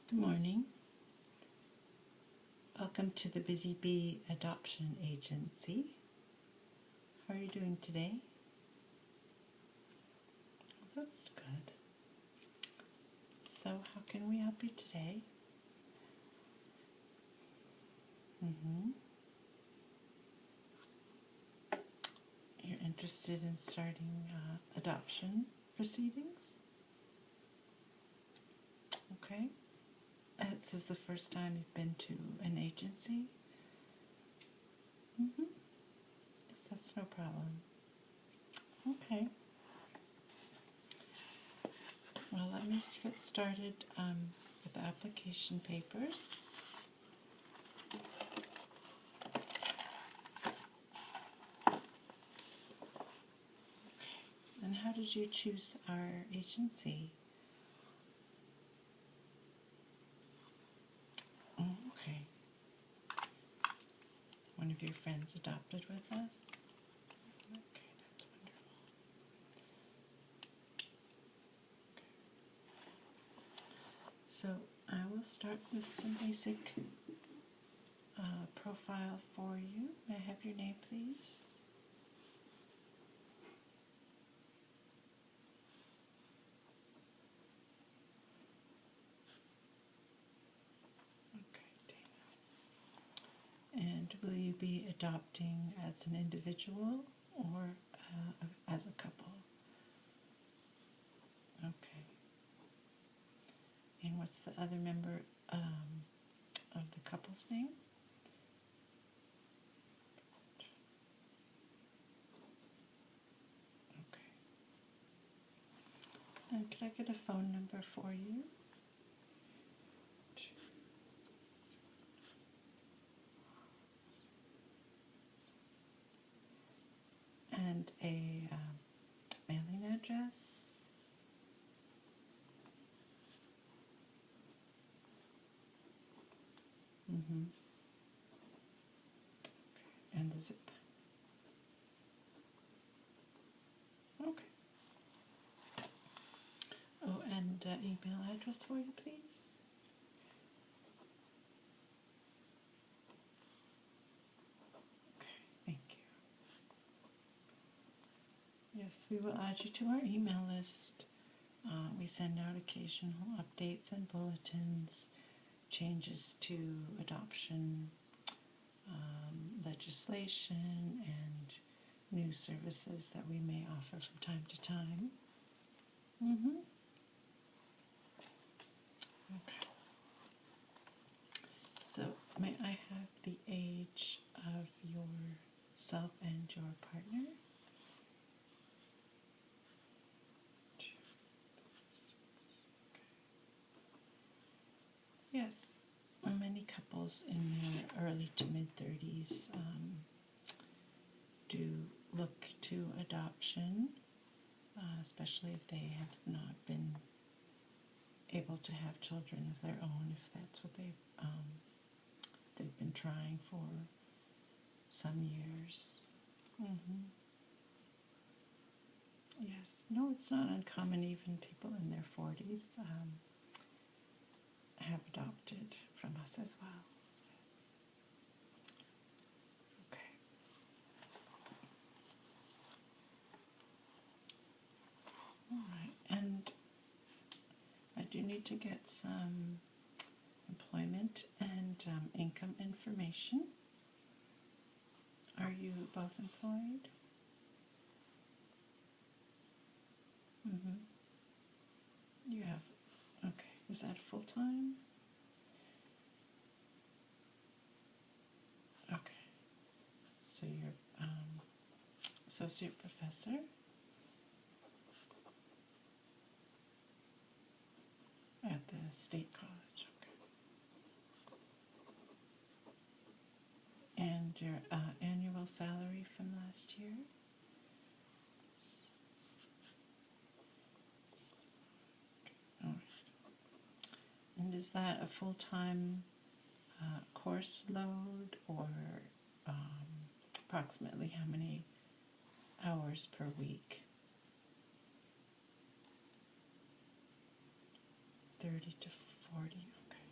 Good morning. Welcome to the Busy Bee Adoption Agency. How are you doing today? That's good. So how can we help you today? You're interested in starting adoption proceedings? Okay. This is the first time you've been to an agency? Yes, that's no problem. Okay. Well, let me get started with the application papers. And how did you choose our agency? Oh, okay. One of your friends adopted with us? Okay, that's wonderful. Okay. So I will start with some basic profile for you. May I have your name, please? Okay, Dana. And will you be adopting as an individual or as a couple? Okay. And what's the other member of the couple's name? Okay. And could I get a phone number for you? And a mailing address? Okay. And the zip? Okay. Oh, and email address for you, please? Okay, thank you. Yes, we will add you to our email list. We send out occasional updates and bulletins, changes to adoption legislation, and new services that we may offer from time to time. Okay. So, may I have the age of yourself and your partner? 2, 6, okay. Yes, many couples in their early to mid-30s do look to adoption, especially if they have not been able to have children of their own, if that's what they've been trying for some years. Yes, no, it's not uncommon. Even people in their 40s have adopted from us as well. Yes. Okay. All right, and I do need to get some employment and income information. Are you both employed? You have, okay. Is that full-time? Okay. So you're associate professor at the state college. Okay. And your annual salary from last year? All right. And is that a full-time course load, or approximately how many hours per week? 30 to 40, okay.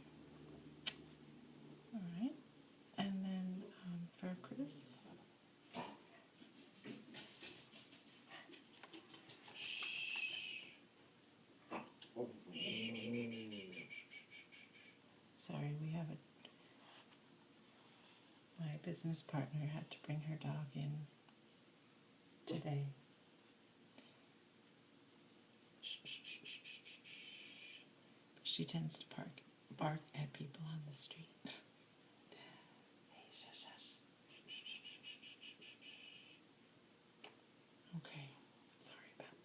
All right. And then for Chris. Sorry, my business partner had to bring her dog in today. She tends to bark at people on the street. Hey, shush, shush. Okay, sorry about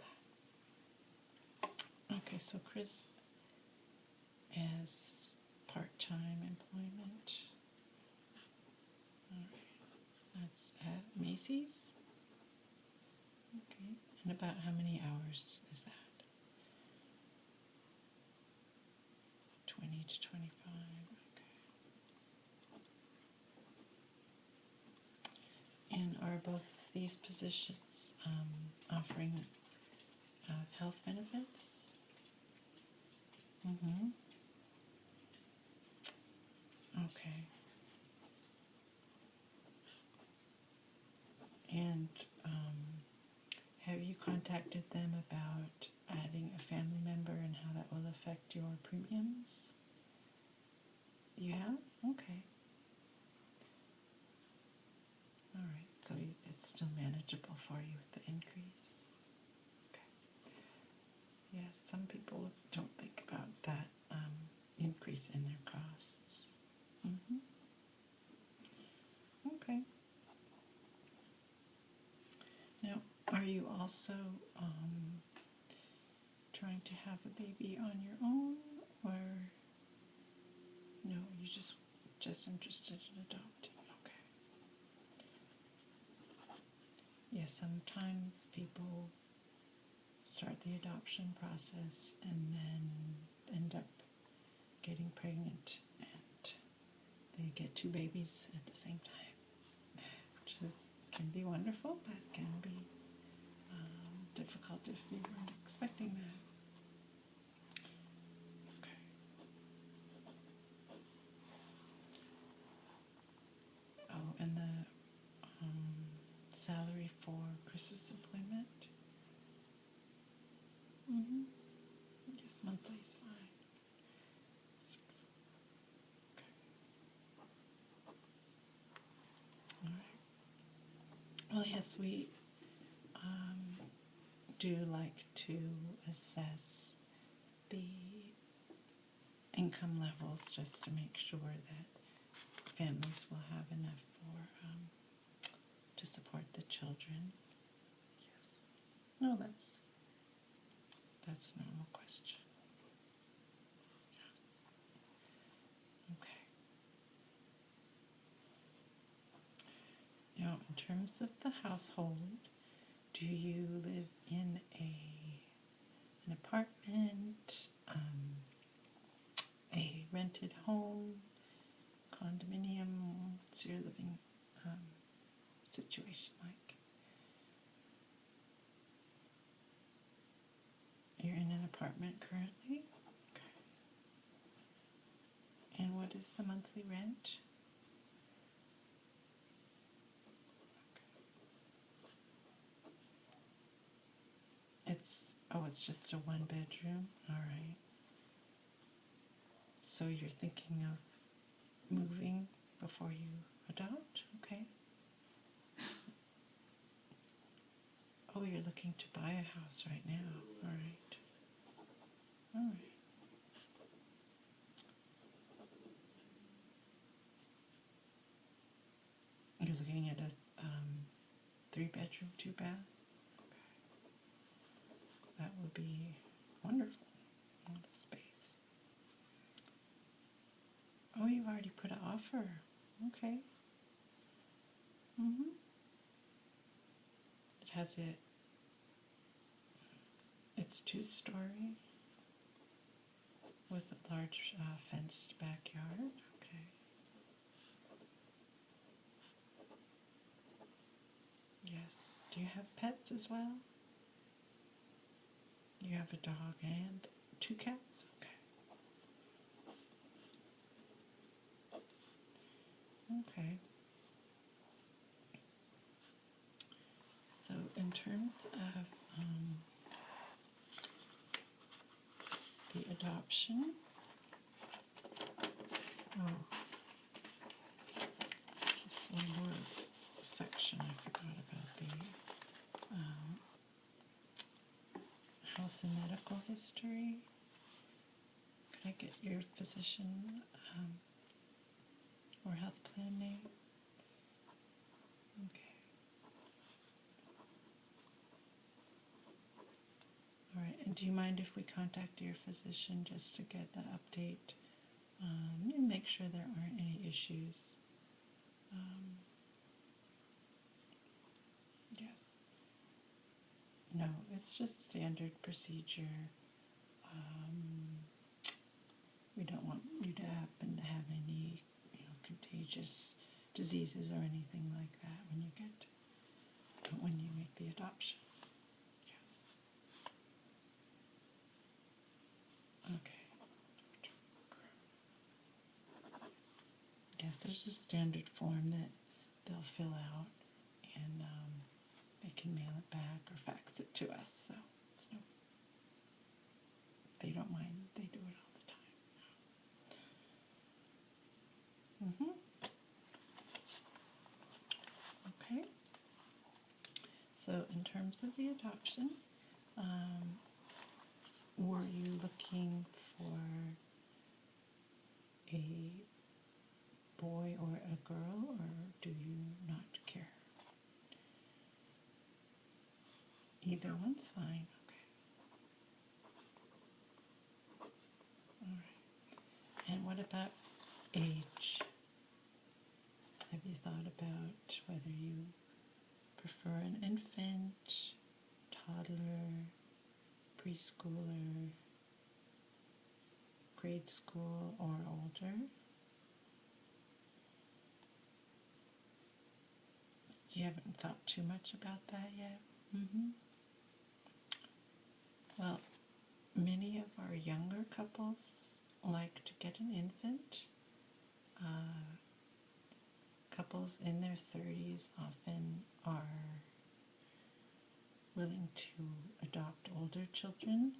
that. Okay, so Chris has part-time employment. All right, that's at Macy's. Okay, and about how many hours is that? 20 to 25, okay. And are both of these positions offering health benefits? Mm-hmm. Okay. And have you contacted them about adding a family member and how that will affect your premiums? You have? Okay. All right, so it's still manageable for you with the increase? Okay. Yeah, some people don't think about that increase in their costs. Mm-hmm. Okay. Now, are you also trying to have a baby on your own, or no, you just interested in adopting? Okay. Yeah, sometimes people start the adoption process and then end up getting pregnant, and they get 2 babies at the same time, which can be wonderful, but can be difficult if you weren't expecting that. Okay. Oh, and the salary for Chris's employment? Mm-hmm. Yes, monthly is fine. 6. Okay. All right. Well, yes, we do like to assess the income levels just to make sure that families will have enough to support the children. Yes. No, that's a normal question. Okay. Now, in terms of the household, do you live in an apartment, a rented home, condominium? What's your living situation like? You're in an apartment currently? Okay. And what is the monthly rent? It's just a 1-bedroom? All right. So you're thinking of moving before you adopt? Okay. Oh, you're looking to buy a house right now. All right. All right. You're looking at a 3-bedroom, 2-bath? Okay. That would be wonderful. A lot of space. Oh, you've already put an offer. Okay. Mm-hmm. It's 2-story with a large fenced backyard. Okay. Yes. Do you have pets as well? You have a dog and 2 cats? Okay. Okay. So in terms of the adoption, one more section I forgot about the health and medical history. Could I get your physician or health plan name? Okay. All right. And do you mind if we contact your physician just to get the update and make sure there aren't any issues? Yes. No, it's just standard procedure. We don't want you to happen to have any, contagious diseases or anything like that when you make the adoption. Yes. Okay. Yes, there's a standard form that they'll fill out, and they can mail it back or fax it to us. So it's no, they don't mind. They do it all the time. Okay. So in terms of the adoption, were you looking for a boy or a girl, or do you not care? Either one's fine. Okay. All right. And what about age? Have you thought about whether you prefer an infant, toddler, preschooler, grade school, or older? You haven't thought too much about that yet? Well, many of our younger couples like to get an infant. Couples in their 30s often are willing to adopt older children.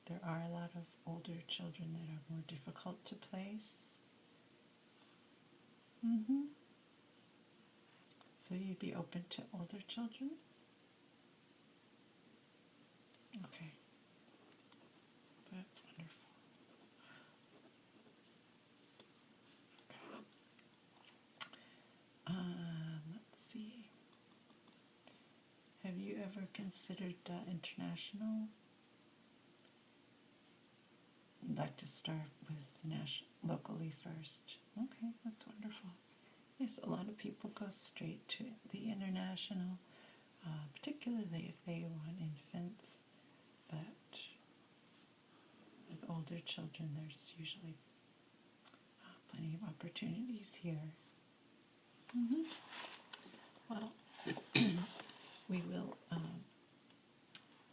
There are a lot of older children that are more difficult to place. So you'd be open to older children? Okay. That's wonderful. Let's see. Have you ever considered international? You'd like to start with locally first. Okay, that's wonderful. Yes, a lot of people go straight to the international, particularly if they want infants, but with older children there's usually plenty of opportunities here. Well, we will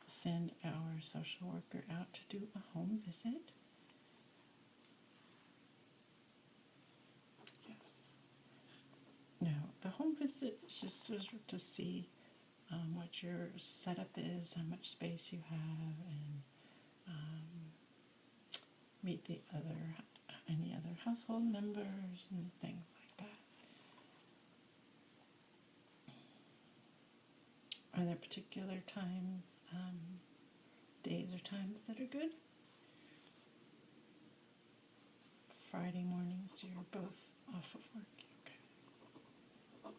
send our social worker out to do a home visit. Yes. Now, the home visit is just sort of to see what your setup is, how much space you have, and meet any other household members and things like that. Are there particular times, days or times that are good? Friday mornings, you're both off of work. Okay.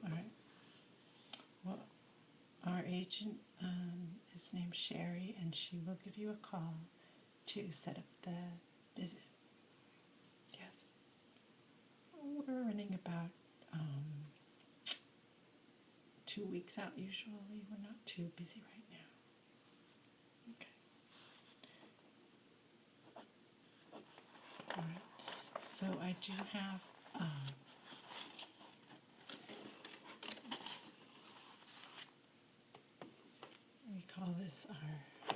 All right. Well, our agent is named Sherry, and she will give you a call to set up the visit. Yes. We're running about 2 weeks out usually. We're not too busy right now. Okay. All right. So I do have we call this our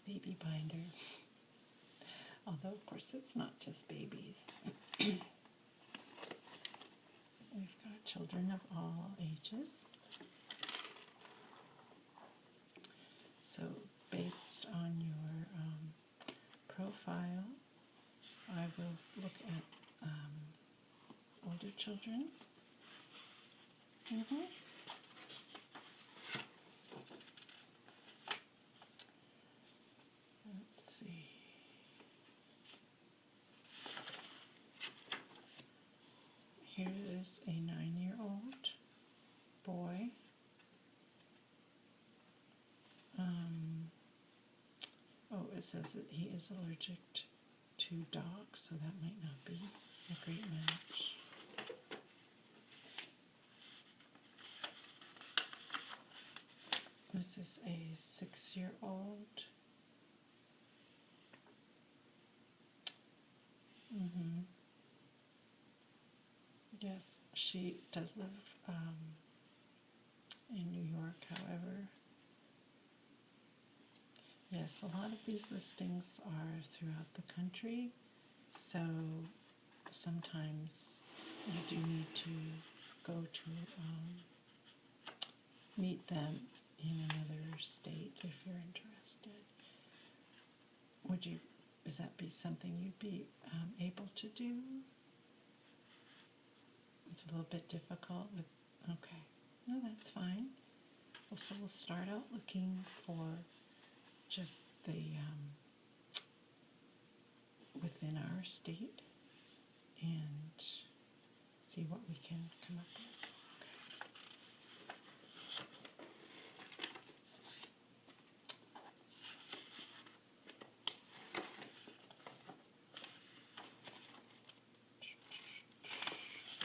baby binder. Although although of course it's not just babies. We've got children of all ages. So based on your profile, I will look at older children. Let's see. Here is a 9-year-old boy. Oh, it says that he is allergic to dogs, so that might not be a great match. This is a 6-year-old. Yes, she does live in New York, however. Yes, a lot of these listings are throughout the country, so sometimes you do need to go to meet them in another state if you're interested. Is that be something you'd be able to do? It's a little bit difficult with, okay, no, that's fine. Well, so we'll start out looking for just the within our state and see what we can come up with.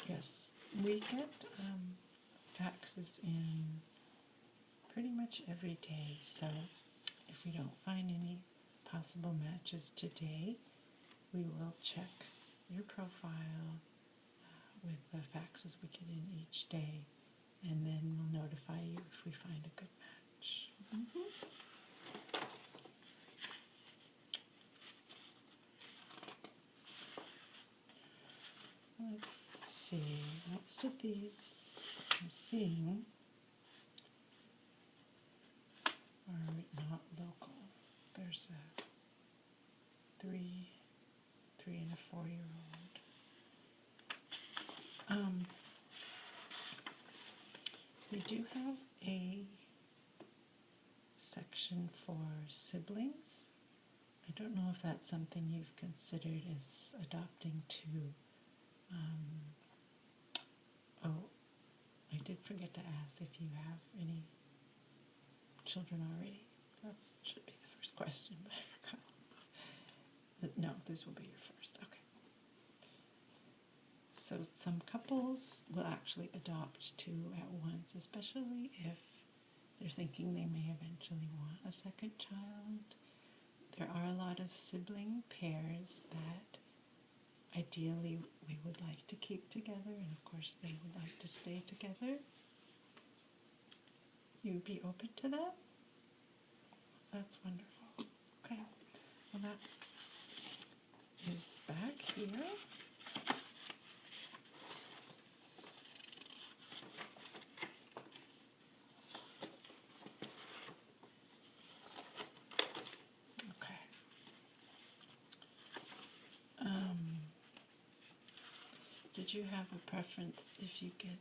Yes, we get faxes in pretty much every day, so if we don't find any possible matches today, we will check your profile with the faxes we get in each day, and then we'll notify you if we find a good match. Let's see, most of these I'm seeing are not local. There's a 3 and a 4-year-old. We do have a section for siblings. I don't know if that's something you've considered as adopting too. Oh, I did forget to ask if you have any children already. That should be the first question, but I forgot. No, this will be your first. Okay. So some couples will actually adopt two at once, especially if they're thinking they may eventually want a second child. There are a lot of sibling pairs that ideally we would like to keep together, and of course they would like to stay together. You'd be open to that? That's wonderful. Okay, well that is back here. Okay. Did you have a preference if you get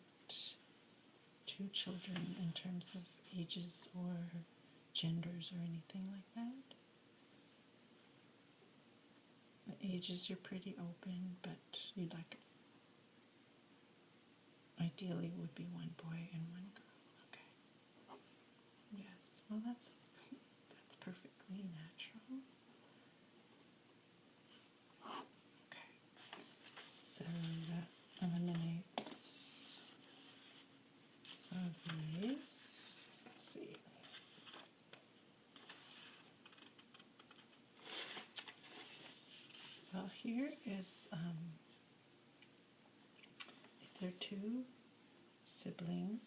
2 children in terms of ages or genders or anything like that? The ages you're pretty open, but you'd like, ideally would be 1 boy and 1 girl. Okay. Yes. Well, that's perfectly natural. Okay. So that eliminates some of these. Let's see. Well, here is, these are 2 siblings.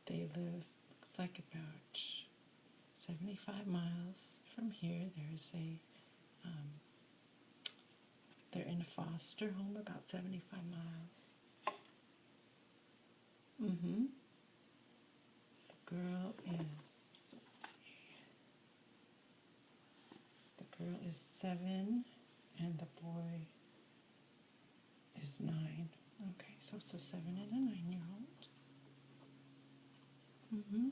They live, looks like about 75 miles from here. There's a they're in a foster home about 75 miles. Mm-hmm. The girl is, let's see, the girl is 7 and the boy is 9. Okay, so it's a 7 and a 9-year-old. Mm-hmm.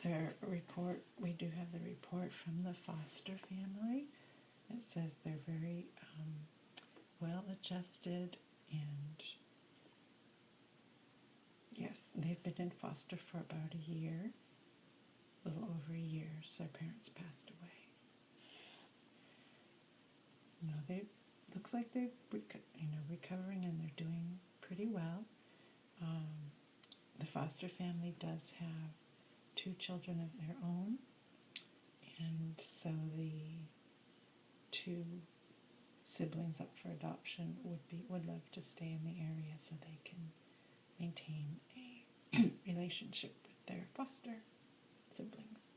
Their report, we do have the report from the foster family. It says they're very well adjusted, and yes, they've been in foster for about a year, a little over a year, so their parents passed away. You know, they looks like they're recovering, and they're doing pretty well. The foster family does have 2 children of their own, and so the 2 siblings up for adoption would love to stay in the area so they can maintain a relationship with their foster siblings.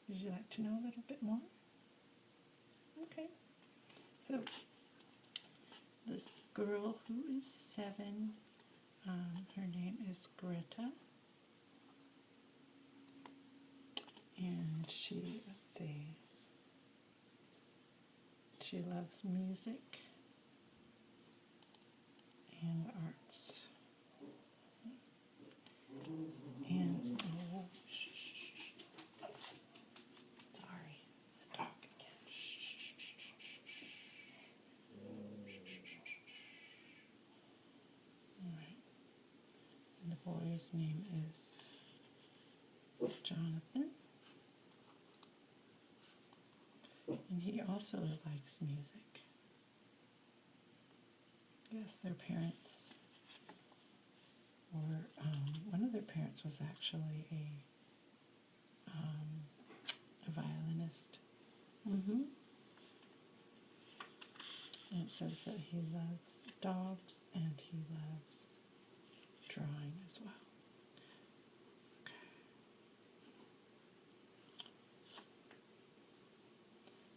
Would you like to know a little bit more? Okay. So this girl who is 7, her name is Greta, and she, let's see, she loves music and arts. And, oh, oops, sorry, the dog again. All right. And the boy's name is Jonathan. And he also likes music. Yes, their parents were, one of their parents was actually a violinist. Mm-hmm. And it says that he loves dogs and he loves drawing as well. Okay.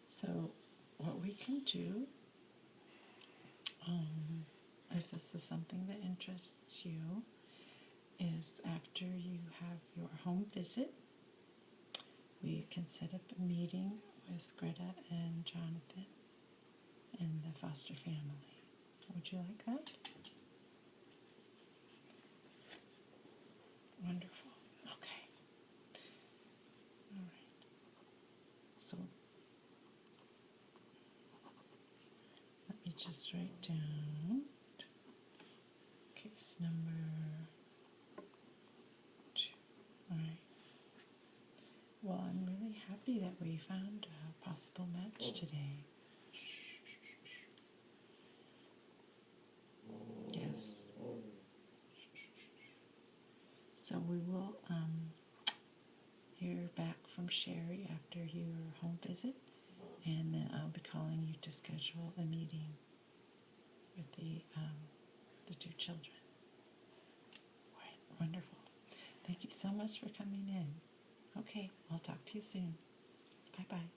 So what we can do, if this is something that interests you, is after you have your home visit, we can set up a meeting with Greta and Jonathan and the foster family. Would you like that? Wonderful. Okay. All right. So let me just write down case number 2. All right. Well, I'm really happy that we found a possible match today. Yes. So we will hear back from Sherry after your home visit, and then I'll be calling you to schedule a meeting with the 2 children. All right, wonderful. Thank you so much for coming in. Okay, I'll talk to you soon. Bye-bye.